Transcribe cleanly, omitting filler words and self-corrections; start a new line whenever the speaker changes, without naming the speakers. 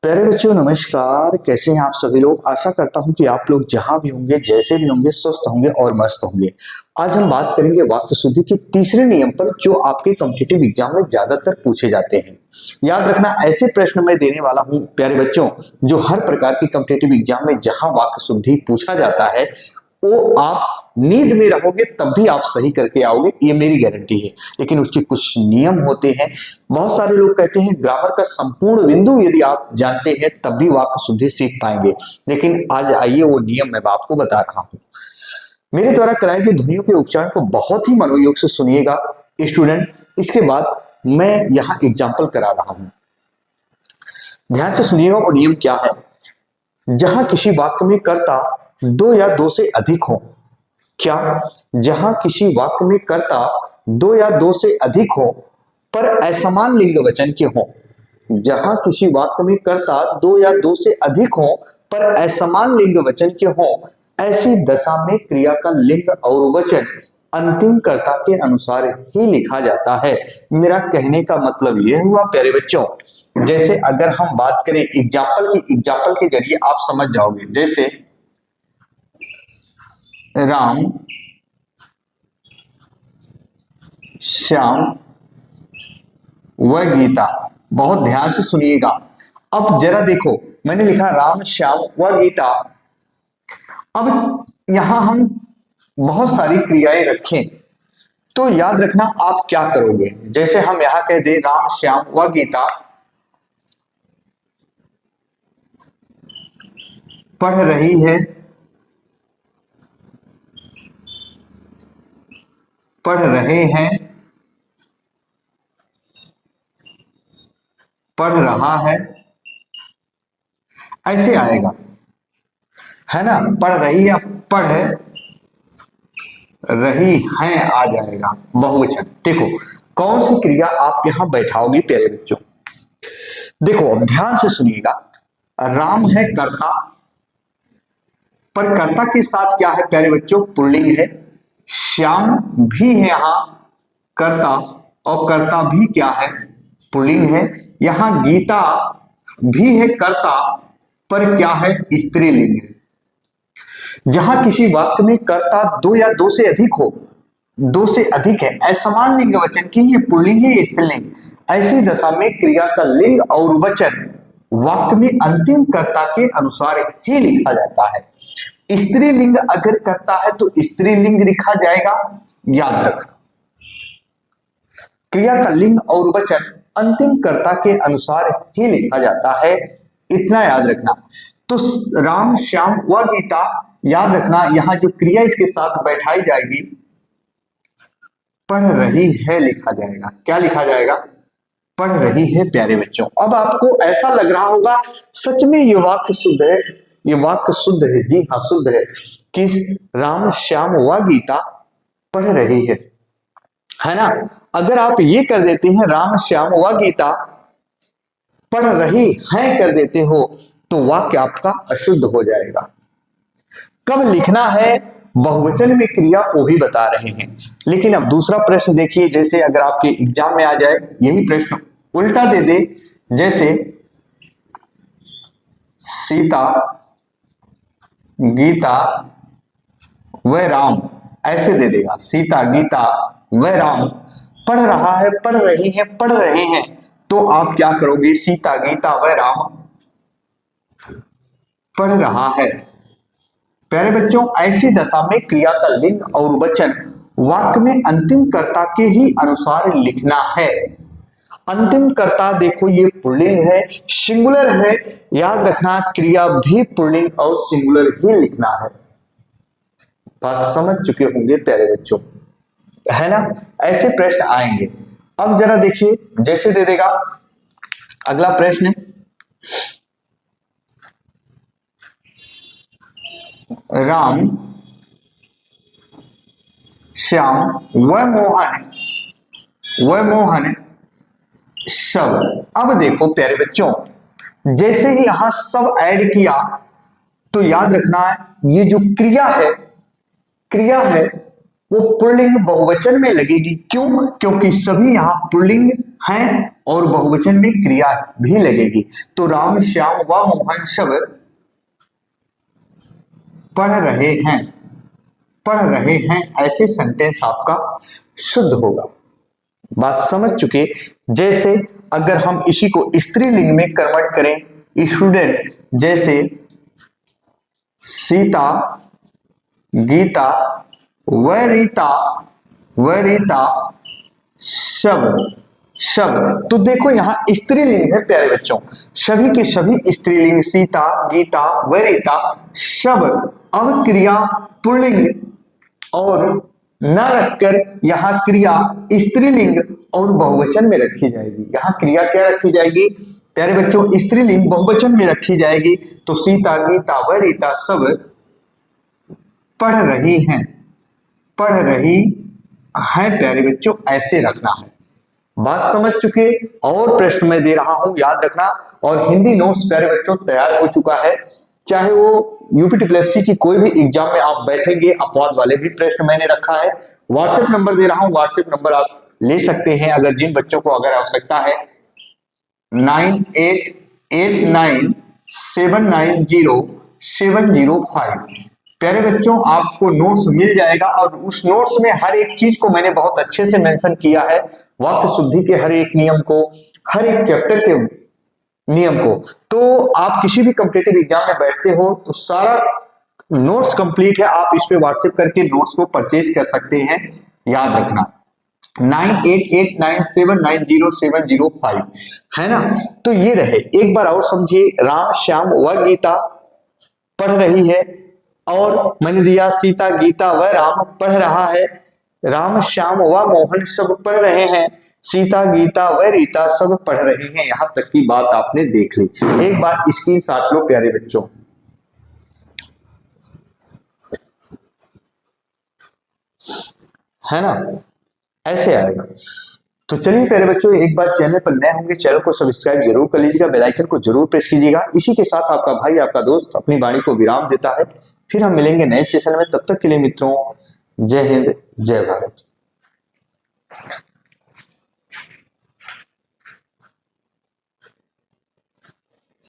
प्यारे बच्चों नमस्कार। कैसे हैं आप सभी लोग। आशा करता हूं कि आप लोग जहां भी होंगे जैसे भी होंगे स्वस्थ होंगे और मस्त होंगे। आज हम बात करेंगे वाक्य शुद्धि के तीसरे नियम पर जो आपके कॉम्पिटिटिव एग्जाम में ज्यादातर पूछे जाते हैं। याद रखना ऐसे प्रश्न मैं देने वाला हूं प्यारे बच्चों जो हर प्रकार के कॉम्पिटिटिव एग्जाम में जहां वाक्य शुद्धि पूछा जाता है वो आप नींद में रहोगे तब भी आप सही करके आओगे, ये मेरी गारंटी है। लेकिन उसके कुछ नियम होते हैं। बहुत सारे लोग कहते हैं ग्रामर का संपूर्ण बिंदु यदि आप जानते हैं तब भी वाक्य शुद्धि सीख पाएंगे, लेकिन आज आइए वो नियम मैं आपको बता रहा हूं। मेरे द्वारा कराए गए ध्वनियों के उच्चारण को बहुत ही मनोयोग से सुनिएगा स्टूडेंट। इसके बाद मैं यहाँ एग्जाम्पल करा रहा हूं, ध्यान से सुनिएगा। वो नियम क्या है। जहां किसी वाक्य में कर्ता दो या दो से अधिक हो, क्या जहां किसी वाक्य में कर्ता दो या दो से अधिक हो पर असमान लिंग वचन के हो, जहां किसी वाक्य में कर्ता दो या दो से अधिक हो पर असमान लिंग वचन के हो, ऐसी दशा में क्रिया का लिंग और वचन अंतिम कर्ता के अनुसार ही लिखा जाता है। मेरा कहने का मतलब यह हुआ प्यारे बच्चों, जैसे अगर हम बात करें एग्जाम्पल के जरिए आप समझ जाओगे। जैसे राम श्याम व गीता, बहुत ध्यान से सुनिएगा। अब जरा देखो, मैंने लिखा राम श्याम व गीता। अब यहां हम बहुत सारी क्रियाएं रखें तो याद रखना आप क्या करोगे। जैसे हम यहां कह दे राम श्याम व गीता पढ़ रही है, पढ़ रहे हैं, पढ़ रहा है, ऐसे आएगा, है ना। पढ़ रही या पढ़ रही हैं आ जाएगा बहुवचन। देखो कौन सी क्रिया आप यहां बैठाओगे प्यारे बच्चों। देखो अब ध्यान से सुनिएगा। राम है कर्ता, पर कर्ता के साथ क्या है प्यारे बच्चों, पुल्लिंग है। श्याम भी है यहां कर्ता और कर्ता भी क्या है, पुल्लिंग है। यहां गीता भी है कर्ता पर क्या है, स्त्रीलिंग है। जहां किसी वाक्य में कर्ता दो या दो से अधिक हो, दो से अधिक है, असमान लिंग वचन की ये पुल्लिंग है स्त्रीलिंग, ऐसी दशा में क्रिया का लिंग और वचन वाक्य में अंतिम कर्ता के अनुसार ही लिखा जाता है। स्त्रीलिंग अगर करता है तो स्त्रीलिंग लिखा जाएगा, याद रखना। क्रिया का लिंग और वचन अंतिम कर्ता के अनुसार ही लिखा जाता है, इतना याद रखना। तो राम श्याम व गीता, याद रखना यहां जो क्रिया इसके साथ बैठाई जाएगी पढ़ रही है लिखा जाएगा। क्या लिखा जाएगा, पढ़ रही है प्यारे बच्चों। अब आपको ऐसा लग रहा होगा सच में ये वाक्य शुद्ध है, ये वाक्य शुद्ध है। जी हाँ शुद्ध है। किस, राम श्याम व गीता पढ़ रही है ना। अगर आप ये कर देते हैं राम श्याम व गीता पढ़ रही हैं कर देते हो तो वाक्य आपका अशुद्ध हो जाएगा। कब लिखना है बहुवचन में क्रिया वो भी बता रहे हैं। लेकिन अब दूसरा प्रश्न देखिए, जैसे अगर आपके एग्जाम में आ जाए यही प्रश्न उल्टा दे दे, जैसे सीता गीता व राम, ऐसे दे देगा। सीता गीता व राम पढ़ रहा है, पढ़ रही है, पढ़ रहे हैं, तो आप क्या करोगे, सीता गीता व राम पढ़ रहा है। प्यारे बच्चों ऐसी दशा में क्रिया का लिंग और वचन वाक्य में अंतिम कर्ता के ही अनुसार लिखना है। अंतिम कर्ता देखो ये पुल्लिंग है, सिंगुलर है, याद रखना क्रिया भी पुल्लिंग और सिंगुलर ही लिखना है। बात समझ चुके होंगे प्यारे बच्चों, है ना। ऐसे प्रश्न आएंगे। अब जरा देखिए, जैसे दे देगा अगला प्रश्न, राम श्याम व मोहन सब। अब देखो प्यारे बच्चों, जैसे ही यहां सब ऐड किया तो याद रखना ये जो क्रिया है वो पुल्लिंग बहुवचन में लगेगी। क्यों? क्योंकि सभी यहाँ पुल्लिंग हैं और बहुवचन में क्रिया भी लगेगी। तो राम श्याम व मोहन सब पढ़ रहे हैं, पढ़ रहे हैं, ऐसे सेंटेंस आपका शुद्ध होगा। बात समझ चुके? जैसे अगर हम इसी को स्त्रीलिंग में कन्वर्ट करें, स्टूडेंट, जैसे सीता, गीता, वरीता, वरीता, सब, सब। तो देखो यहाँ स्त्रीलिंग है प्यारे बच्चों, सभी के सभी स्त्रीलिंग, सीता, गीता, वरीता, सब। अब क्रिया पुल्लिंग और न रखकर यहाँ क्रिया स्त्रीलिंग और बहुवचन में रखी जाएगी। यहाँ क्रिया क्या रखी जाएगी प्यारे बच्चों? स्त्रीलिंग बहुवचन में रखी जाएगी। तो सीता, गीता, वरीता सब पढ़ रही हैं, पढ़ रही है प्यारे बच्चों, ऐसे रखना है। बात समझ चुके? और प्रश्न मैं दे रहा हूं, याद रखना। और हिंदी नोट्स प्यारे बच्चों तैयार हो चुका है, चाहे वो यूपीटीपीएससी की कोई भी एग्जाम में आप बैठेंगे, अपवाद वाले भी प्रश्न मैंने रखा है। व्हाट्सएप नंबर दे रहा हूं, व्हाट्सएप नंबर आप ले सकते हैं अगर जिन बच्चों को अगर आवश्यकता है, 988907900705। प्यारे बच्चों आपको नोट्स मिल जाएगा और उस नोट्स में हर एक चीज को मैंने बहुत अच्छे से मेंशन किया है, वाक्य शुद्धि के हर एक नियम को, हर एक चैप्टर के नियम को। तो आप किसी भी कॉम्पिटिटिव एग्जाम में बैठते हो तो सारा नोट्स कंप्लीट है, आप इस पे व्हाट्सएप करके नोट्स को परचेज कर सकते हैं। याद रखना 988907900705 है ना। तो ये रहे, एक बार और समझिए, राम श्याम व गीता पढ़ रही है, और मैंने दिया सीता, गीता व राम पढ़ रहा है, राम श्याम व मोहन सब पढ़ रहे हैं, सीता, गीता व रीता सब पढ़ रही हैं। यहां तक की बात आपने देख ली। एक बार स्क्रीनशॉट लो प्यारे बच्चों, है ना, ऐसे आएगा। तो चलिए प्यारे बच्चों, एक बार चैनल पर नए होंगे चैनल को सब्सक्राइब जरूर कर लीजिएगा, बेल आइकन को जरूर प्रेस कीजिएगा। इसी के साथ आपका भाई, आपका दोस्त अपनी वाणी को विराम देता है। फिर हम मिलेंगे नए सेशन में, तब तक के लिए मित्रों, जय हिंद, जय भारत।